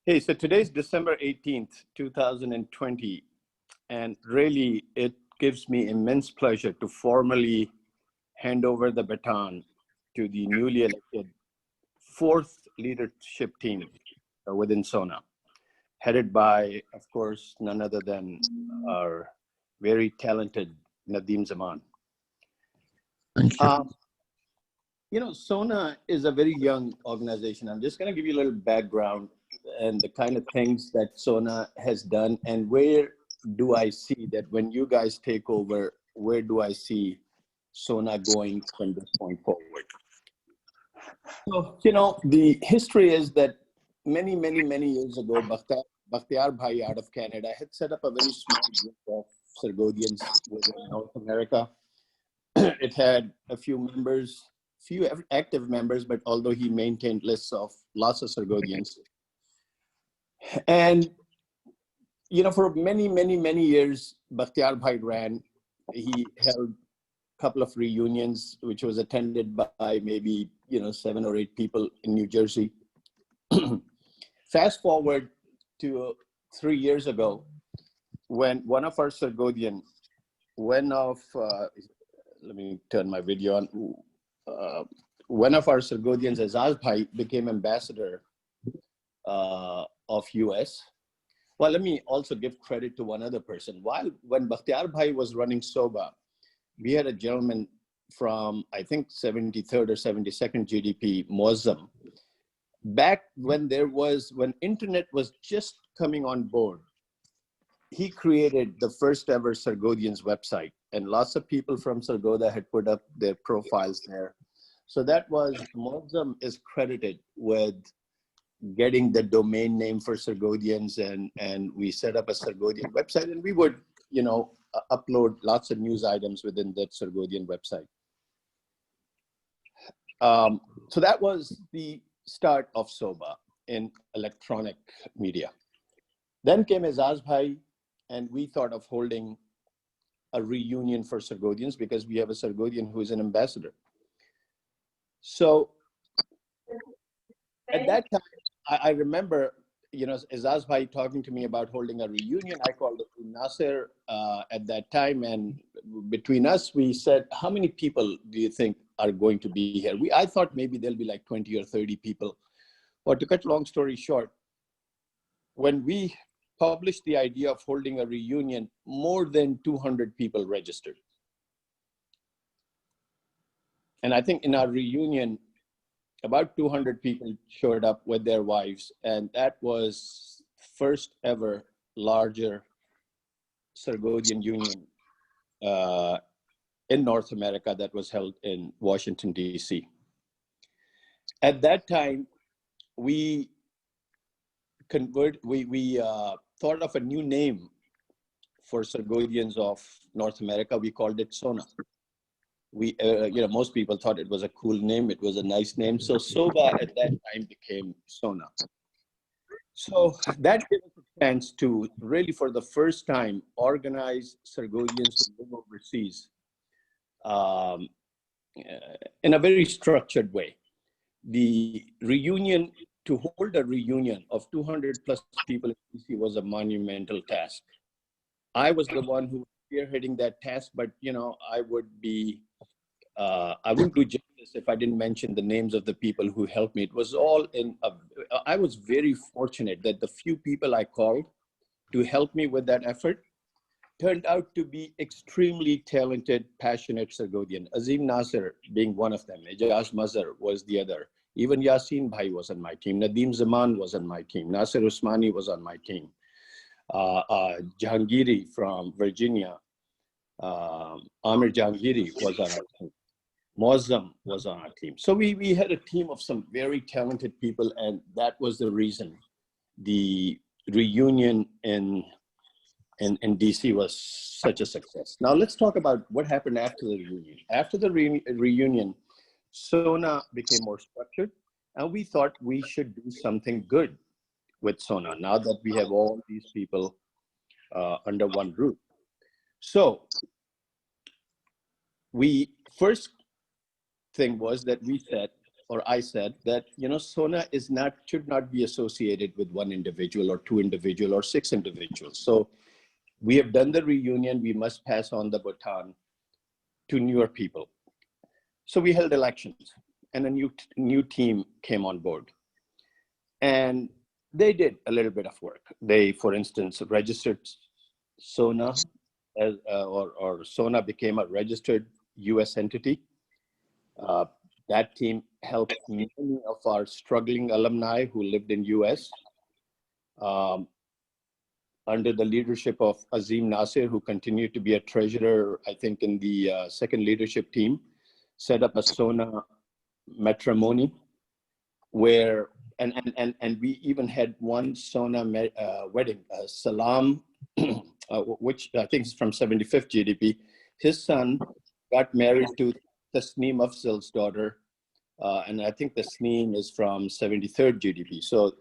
Hey, so today's December 18th, 2020, and really it gives me immense pleasure to formally hand over the baton to the newly elected fourth leadership team within SONA, headed by, of course, none other than our very talented Nadeem Zaman. Thank you. SONA is a very young organization. I'm just going to give you a little background and the kind of things that SONA has done, and where do I see that when you guys take over, where do I see SONA going from this point forward? So, the history is that many years ago, Bakhtiar Bhai out of Canada had set up a very small group of Sargodians within North America. It had a few members, few active members, but although he maintained lists of lots of Sargodians. And, for many years, Bakhtiar Bhai ran. He held a couple of reunions, which was attended by maybe, 7 or 8 people in New Jersey. Fast forward to 3 years ago, when one of our Sargodian went off, let me turn my video on. One of our Sargodians, Azaz Bhai, became ambassador of US. Well, let me also give credit to one other person. When Bakhtiar Bhai was running SOBA, we had a gentleman from, I think, 73rd or 72nd GDP, Muazzam. Back when internet was just coming on board, he created the first ever Sargodians website, and lots of people from Sargoda had put up their profiles there. So that was, Muazzam is credited with getting the domain name for Sargodians, and we set up a Sargodian website, and we would, upload lots of news items within that Sargodian website. So that was the start of SOBA in electronic media. Then came Azaz Bhai, and we thought of holding a reunion for Sargodians because we have a Sargodian who is an ambassador. So at that time, I remember, Azaz Bhai talking to me about holding a reunion. I called Nasser at that time, and between us, we said, how many people do you think are going to be here? I thought maybe there'll be like 20 or 30 people. But to cut long story short, when we published the idea of holding a reunion, more than 200 people registered. And I think in our reunion, about 200 people showed up with their wives, and that was first ever larger Sargodian union in North America that was held in Washington, D.C. At that time, we thought of a new name for Sargodians of North America. We called it SONA. Most people thought it was a cool name. It was a nice name. So SOBA at that time became SONA. So that gave us a chance to really, for the first time, organize Sargodians who live overseas in a very structured way. The reunion, to hold a reunion of 200 plus people in DC was a monumental task. I was the one who was spearheading that task, but I wouldn't do justice if I didn't mention the names of the people who helped me. It was all I was very fortunate that the few people I called to help me with that effort turned out to be extremely talented, passionate Sargodian. Azim Nasser being one of them. Ejaz Mazhar was the other. Even Yasin Bhai was on my team. Nadeem Zaman was on my team. Nasser Usmani was on my team. Jahangiri from Virginia. Amir Jahangiri was on our team. Muazzam was on our team. So we had a team of some very talented people, and that was the reason the reunion in DC was such a success. Now let's talk about what happened after the reunion. After the reunion, SONA became more structured, and we thought we should do something good with SONA now that we have all these people under one roof. So first thing was that we said, or I said that, SONA should not be associated with one individual or two individual or six individuals. So we have done the reunion. We must pass on the baton to newer people. So we held elections, and a new team came on board. And they did a little bit of work. They, for instance, registered SONA as, or SONA became a registered US entity. That team helped many of our struggling alumni who lived in US under the leadership of Azim Nasir, who continued to be a treasurer, I think, in the second leadership team, set up a SONA matrimony where, and we even had one SONA wedding, Salam, which I think is from 75th GDP. His son got married to Tasneem Afzal's daughter, and I think Tasneem is from 73rd GDP. So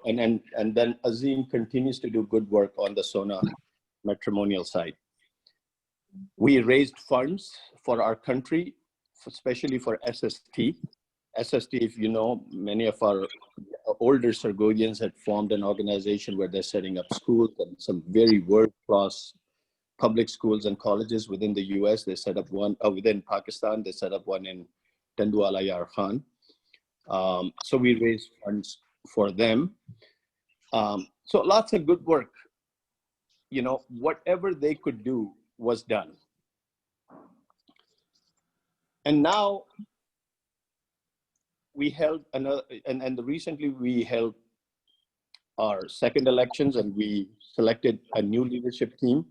and then Azim continues to do good work on the SONA matrimonial side. We raised funds for our country, especially for SST. SST, if you know, many of our older Sargodians had formed an organization where they're setting up schools and some very world-class public schools and colleges within the US. They set up one within Pakistan. They set up one in Tandwala Yar Khan. So we raised funds for them. So lots of good work. Whatever they could do was done. And now we held another, and recently we held our second elections, and we selected a new leadership team.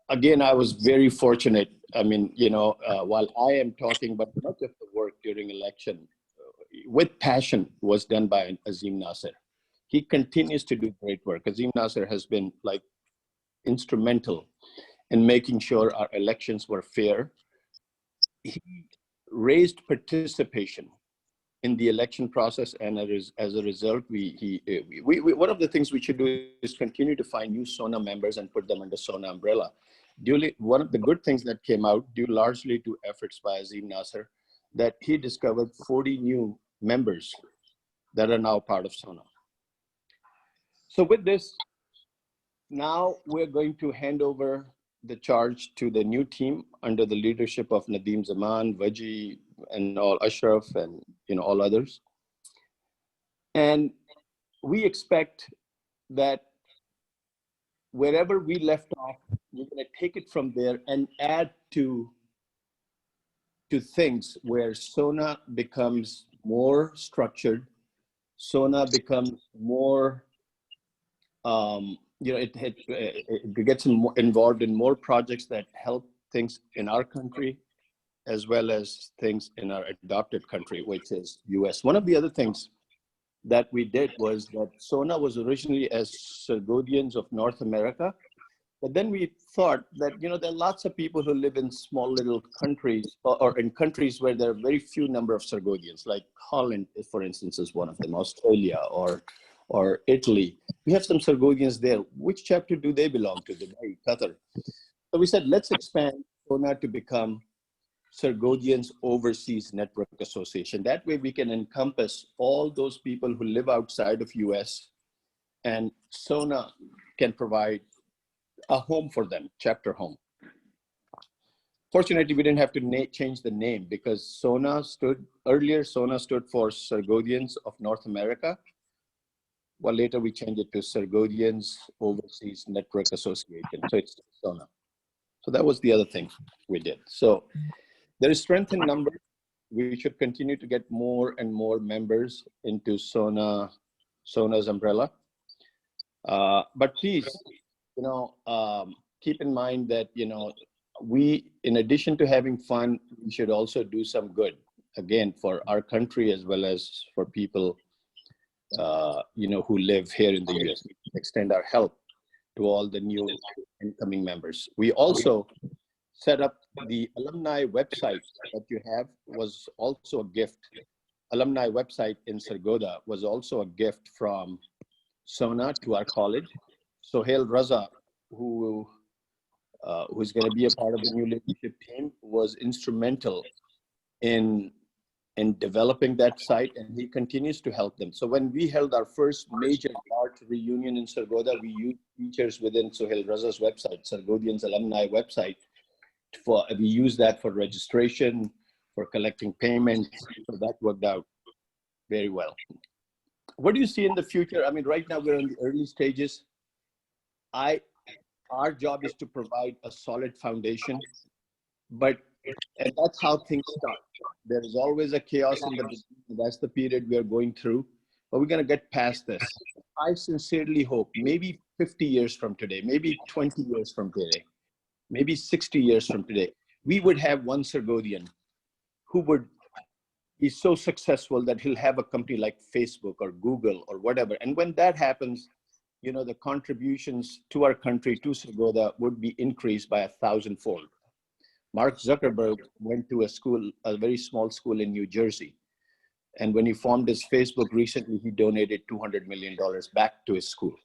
Again, I was very fortunate. I mean, while I am talking, but much of the work during election with passion was done by Azim Nasir. He continues to do great work. Azim Nasir has been like instrumental in making sure our elections were fair. He raised participation in the election process, and as a result, we one of the things we should do is continue to find new SONA members and put them under SONA umbrella. One of the good things that came out, due largely to efforts by Azim Nasir, that he discovered 40 new members that are now part of SONA. So with this, now we're going to hand over the charge to the new team under the leadership of Nadeem, Zaman, Waji, and all Ashraf, and all others. And we expect that wherever we left off, we're going to take it from there and add to things where SONA becomes more structured, SONA becomes more, it gets involved in more projects that help things in our country, as well as things in our adopted country, which is US. One of the other things that we did was that SONA was originally as Sargodians of North America, but then we thought that, there are lots of people who live in small little countries or in countries where there are very few number of Sargodians, like Holland, for instance, is one of them, Australia or Italy. We have some Sargodians there. Which chapter do they belong to? Dubai, Qatar. So we said, let's expand SONA to become Sargodians Overseas Network Association. That way we can encompass all those people who live outside of US, and SONA can provide a home for them, chapter home. Fortunately, we didn't have to change the name, because SONA stood for Sargodians of North America. Well, later we changed it to Sargodians Overseas Network Association. So it's SONA. So that was the other thing we did. So there is strength in numbers. We should continue to get more and more members into SONA's umbrella. But please, keep in mind that, we, in addition to having fun, we should also do some good, again, for our country as well as for people, who live here in the US. We extend our help to all the new incoming members. We also set up the alumni website that you have was also a gift. Alumni website in Sargodha was also a gift from SONA to our college. Sohail Raza, who's going to be a part of the new leadership team, was instrumental in in developing that site, and he continues to help them. So when we held our first major art reunion in Sargodha, we used features within Sohail Raza's website, Sargodian's alumni website. We use that for registration, for collecting payments. So that worked out very well. What do you see in the future? I mean, right now we're in the early stages. Our job is to provide a solid foundation, and that's how things start. There is always a chaos in the beginning. That's the period we are going through, but we're going to get past this. I sincerely hope maybe 50 years from today, maybe 20 years from today, maybe 60 years from today, we would have one Sargodian who would be so successful that he'll have a company like Facebook or Google or whatever. And when that happens, you know, the contributions to our country, to Sargodha, would be increased by 1,000-fold. Mark Zuckerberg went to a school, a very small school in New Jersey. And when he formed his Facebook recently, he donated $200 million back to his school.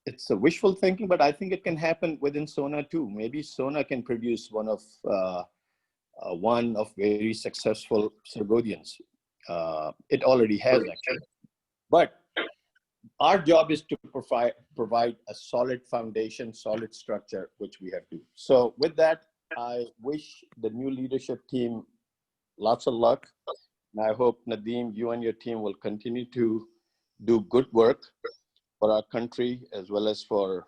It's a wishful thinking, but I think it can happen within SONA too. Maybe SONA can produce one of very successful Sargodians. It already has, actually. But our job is to provide a solid foundation, solid structure, which we have to. So with that, I wish the new leadership team lots of luck. And I hope, Nadeem, you and your team will continue to do good work for our country, as well as for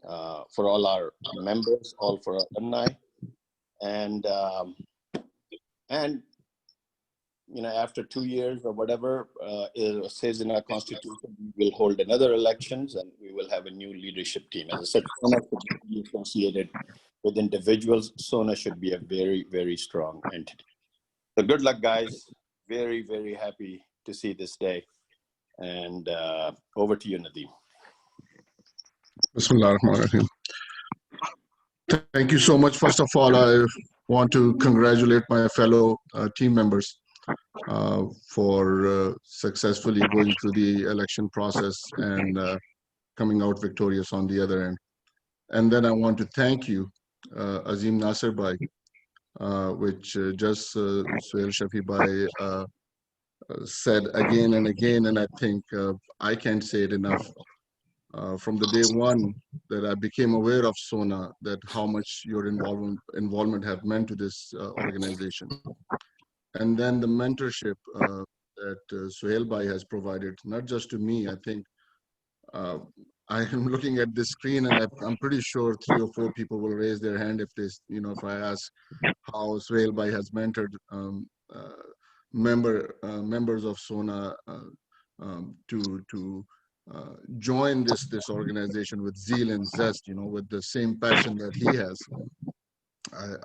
all our members, all for our alumni. And you know, after 2 years or whatever it says in our constitution, we will hold another elections and we will have a new leadership team. As I said, SONA should be associated with individuals. SONA should be a very, very strong entity. So good luck, guys. Very, very happy to see this day. And over to you, Nadeem. Bismillah ar-Rahman ar-Rahim. Thank you so much. First of all, I want to congratulate my fellow team members for successfully going through the election process and coming out victorious on the other end. And then I want to thank you, Azim Nasir Bhai, which just Sohail Shafi Bhai said again and again, and I think I can't say it enough. From the day one that I became aware of SONA, that how much your involvement have meant to this organization. And then the mentorship that Sohail Bhai has provided, not just to me. I think I am looking at this screen, and I'm pretty sure 3 or 4 people will raise their hand if they, you know, if I ask how Sohail Bhai has mentored members of SONA to join this organization with zeal and zest, you know, with the same passion that he has.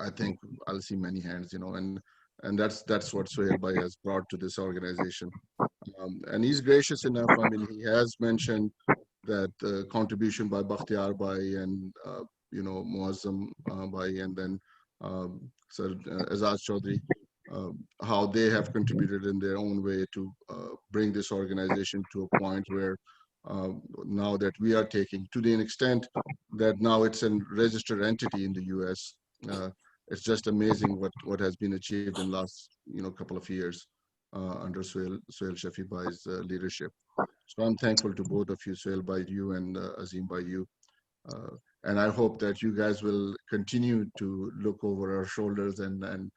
I think I'll see many hands, you know, and that's what Sohail Bhai has brought to this organization. And he's gracious enough. I mean, he has mentioned that contribution by Bakhtiyar Bhai and, you know, Muazzam Bhai, and then Sir Azaz Chaudhry, how they have contributed in their own way to bring this organization to a point where now that we are taking, to the extent that now it's a registered entity in the US. It's just amazing what has been achieved in the last, you know, couple of years under Sohail Shafi Bhai's leadership. So I'm thankful to both of you, Sohail Bhai, you, and Azim Bhai, you. And I hope that you guys will continue to look over our shoulders and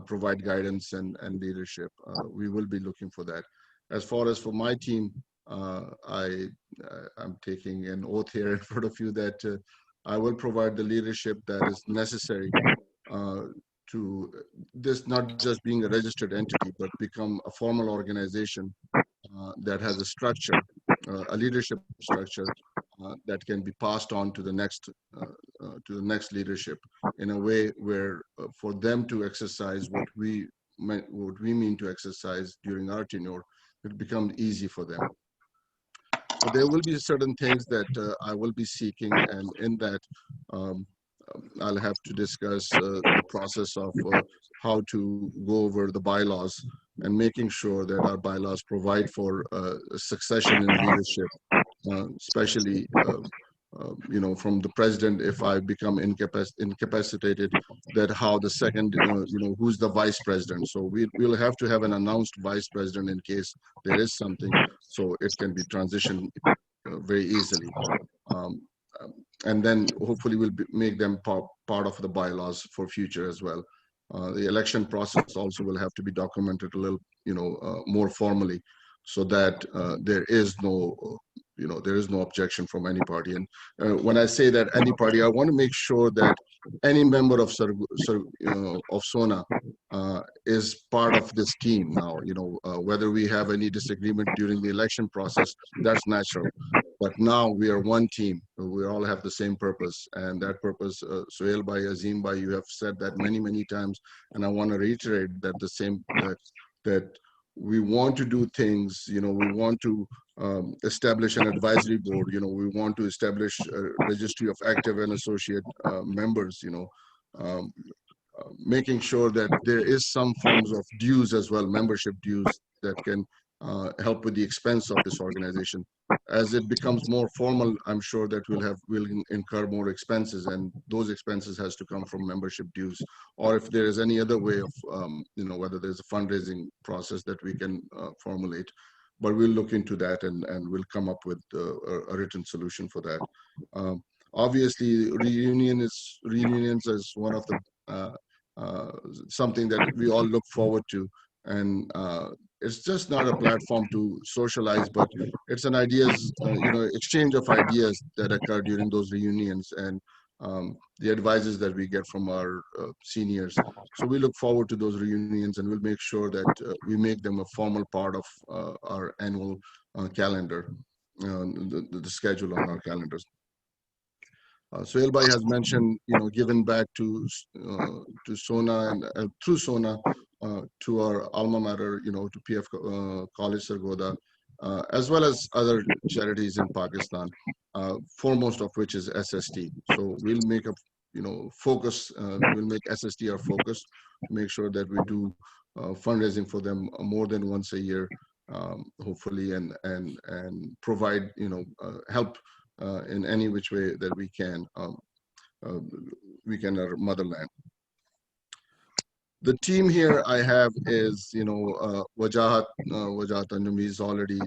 provide guidance and leadership. We will be looking for that. As far as for my team, I'm taking an oath here in front of you that I will provide the leadership that is necessary to this not just being a registered entity, but become a formal organization that has a structure, a leadership structure that can be passed on to the next leadership in a way where for them to exercise what we mean to exercise during our tenure, it becomes easy for them. So there will be certain things that I will be seeking, and in that I'll have to discuss the process of how to go over the bylaws and making sure that our bylaws provide for succession in leadership, especially from the president if I become incapacitated, that how the second, who's the vice president. So we'll have to have an announced vice president in case there is something, so it can be transitioned very easily. Um, and then hopefully we'll make them part of the bylaws for future as well. The election process also will have to be documented a little, more formally, so that there is no objection from any party. And when I say that any party, I want to make sure that any member of SONA is part of this team now. Whether we have any disagreement during the election process, that's natural. But now we are one team. We all have the same purpose, and that purpose, Sohail bhai, Azim bhai, you have said that many, many times, and I want to reiterate that that we want to do things. We want to establish an advisory board. We want to establish a registry of active and associate members. Making sure that there is some forms of dues as well, membership dues, that can help with the expense of this organization. As it becomes more formal, I'm sure that we'll incur more expenses, and those expenses has to come from membership dues, or if there is any other way of, whether there's a fundraising process that we can formulate. But we'll look into that, and we'll come up with a written solution for that. Obviously, reunions is one of the something that we all look forward to, and it's just not a platform to socialize, but it's an exchange of ideas that occur during those reunions, and the advices that we get from our seniors. So we look forward to those reunions, and we'll make sure that we make them a formal part of our annual calendar, the schedule on our calendars. Sohail bhai has mentioned, giving back to SONA and through SONA to our alma mater, to PF College Sargodha, as well as other charities in Pakistan, foremost of which is SST. So we'll make a focus. We'll make SST our focus. Make sure that we do fundraising for them more than once a year, hopefully, and provide help in any which way that we can our motherland. The team here I have is, Wajahat Anjum. He's already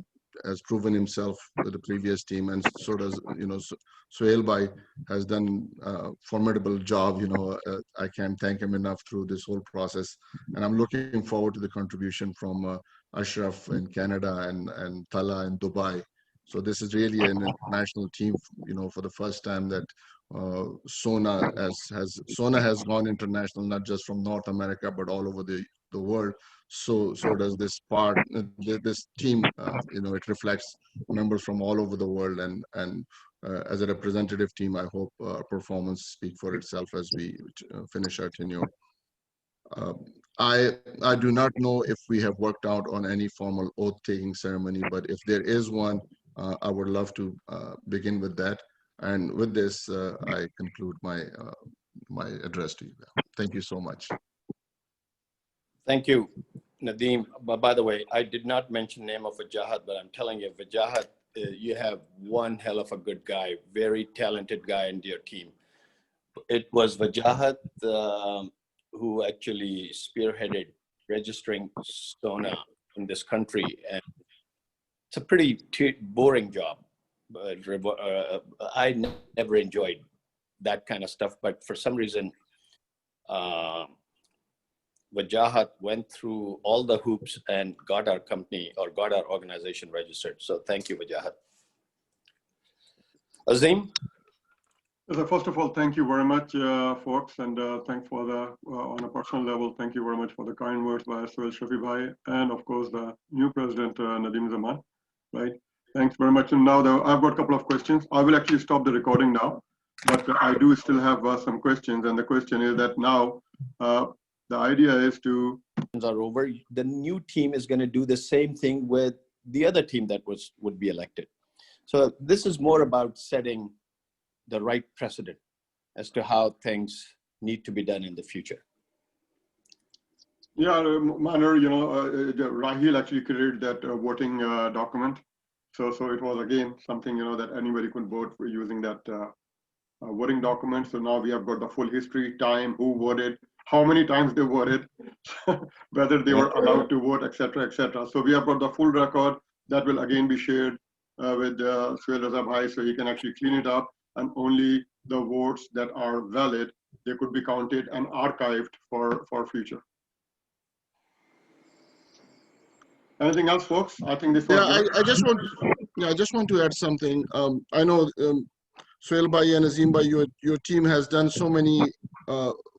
has proven himself with the previous team, and so does, Sohail bhai has done a formidable job. I can't thank him enough through this whole process, and I'm looking forward to the contribution from Ashraf in Canada and Talha in Dubai. So this is really an international team, for the first time that SONA has gone international, not just from North America, but all over the world. So does this this team, it reflects members from all over the world, and as a representative team, I hope our performance speak for itself as we finish our tenure. I do not know if we have worked out on any formal oath-taking ceremony, but if there is one, I would love to begin with that. And with this, I conclude my address to you. Thank you so much. Thank you, Nadeem. But by the way, I did not mention the name of Wajahat, but I'm telling you, Wajahat, you have one hell of a good guy, very talented guy in your team. It was Wajahat who actually spearheaded registering SONA in this country, and it's a pretty boring job. But I never enjoyed that kind of stuff, but for some reason, Wajahat went through all the hoops and got our company or got our organization registered. So thank you, Wajahat. Azim? First of all, thank you very much, folks, and thank for the, on a personal level, thank you very much for the kind words by Sohail Shafi bhai, and of course the new president, Nadeem Zaman, right? Thanks very much. And now I've got a couple of questions. I will actually stop the recording now, but I do still have some questions, and the question is that now, the idea is to... ...are over. The new team is going to do the same thing with the other team that would be elected. So this is more about setting the right precedent as to how things need to be done in the future. Yeah, Manor, Rahil actually created that voting document. So it was again something, that anybody could vote for using that voting document. So now we have got the full history, time, who voted, how many times they voted, whether they were allowed to vote, etc., etc. So we have got the full record that will again be shared with Sohail Raza Bhai, so he can actually clean it up, and only the votes that are valid, they could be counted and archived for future. Anything else, folks? I think this was I just want to add something. I know Sohail Bhai and Nadeem Bhai, your team has done so many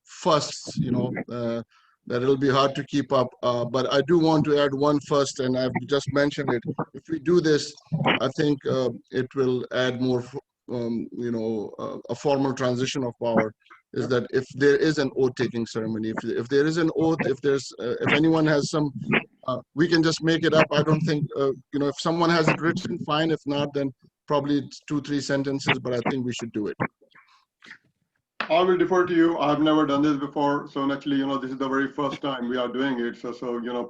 firsts, that it'll be hard to keep up. But I do want to add one first, and I've just mentioned it. If we do this, I think it will add more, a formal transition of power. Is that if there is an oath-taking ceremony, if there is an oath, if anyone has some, we can just make it up. I don't think, if someone has it written, fine. If not, then probably it's 2-3 sentences, but I think we should do it. I will defer to you. I've never done this before. So naturally, this is the very first time we are doing it. So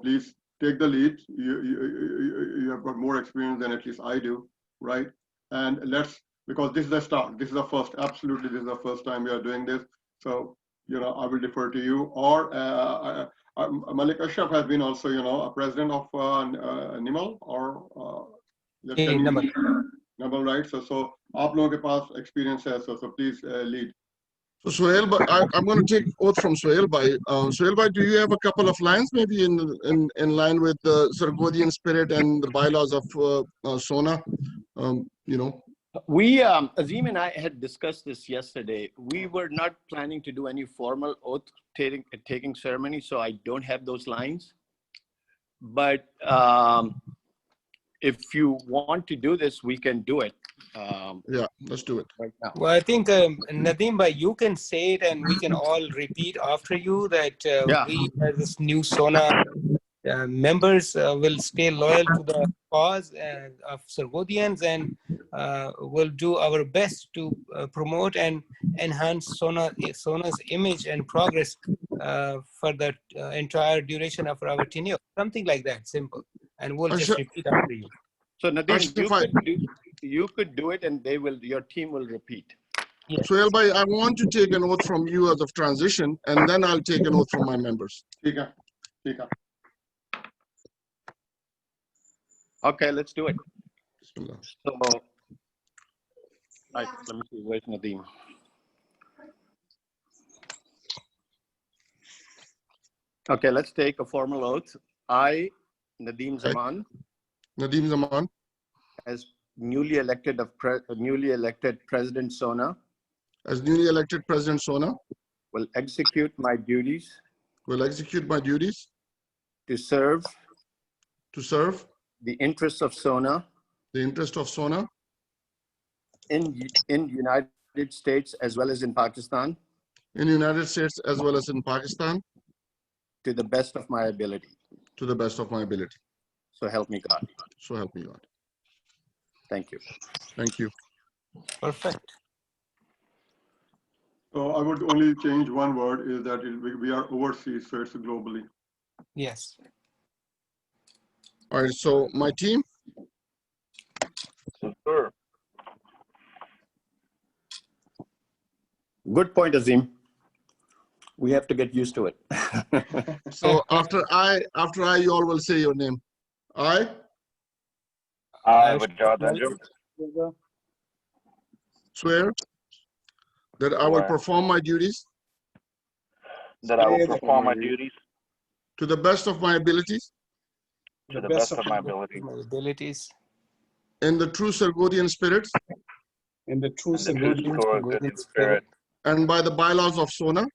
please take the lead. You have got more experience than at least I do, right? And because this is the start. This is the first, absolutely, this is the first time we are doing this. So, I will defer to you. Or Malik Ashraf has been also, a president of NIML or NIML, right? So आप लोगों के पास experience है, so please lead. So Sohail, I'm going to take oath from Sohail Bhai. Sohail Bhai, do you have a couple of lines maybe in line with the Sargodian spirit and the bylaws of SONA? We, Azim and I had discussed this yesterday. We were not planning to do any formal oath-taking ceremony, so I don't have those lines. But if you want to do this, we can do it. Yeah, let's do it right now. Well, I think Nadeem Bhai, you can say it, and we can all repeat after you that we, as this new SONA members, will stay loyal to the cause of Sargodians, and will do our best to promote and enhance SONA's image and progress for the entire duration of our tenure. Something like that, simple. And we'll just repeat after you. So Nadeem, you could do it, and your team will repeat. Yes. Sohail Bhai, I want to take an oath from you as of transition, and then I'll take an oath from my members. Okay, let's do it. Bismillah. So, let me see, where's Nadeem? Okay, let's take a formal oath. I, Nadeem Zaman, Nadeem Zaman, as newly elected President SONA, will execute my duties to serve the interests of SONA in United States as well as in Pakistan, to the best of my ability. So help me God. Thank you. Perfect. So I would only change one word, is that we are overseas, so it's globally. Yes. All right, so my team. Sure. Good point, Azim. We have to get used to it. So after I, you all will say your name. I, Wajahat, Anjum, swear that I will perform my duties to the best of my abilities in the true Sargodian spirit and by the bylaws of SONA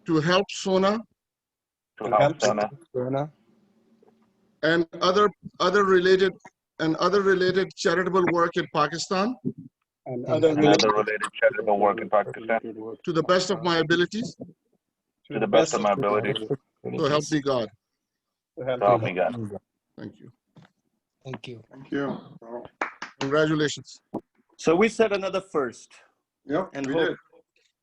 to help SONA and other related charitable work in Pakistan to the best of my abilities. So help me God. Thank you. Congratulations. So we set another first. Yep, and we hope did.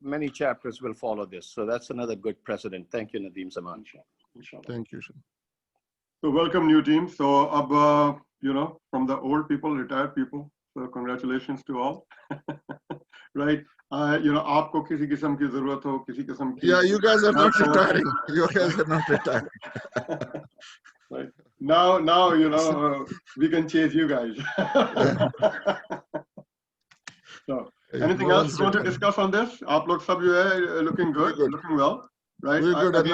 many chapters will follow this. So that's another good precedent. Thank you, Nadeem Zaman. Thank you. So welcome new team. So you know, from the old people, retired people. So congratulations to all. Right. You know, आपको किसी किस्म की जरूरत हो, किसी किस्म की. Yeah, you guys are not retiring. You guys are not retiring. Right. Now you know we can chase you guys. So anything else you want to discuss on this? आप लोग सब जो है looking good, looking well, right? We're good.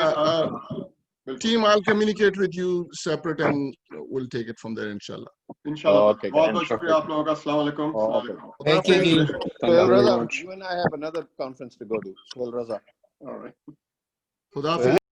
Team, I'll communicate with you separate and we'll take it from there, inshallah. Inshallah. Okay. बहुत बहुत शुक्रिया आप लोगों का. Assalamu alaikum. Thank you, Ji. Sohail Raza, you and I have another conference to go to. Sohail Raza. All right. Khuda Hafiz.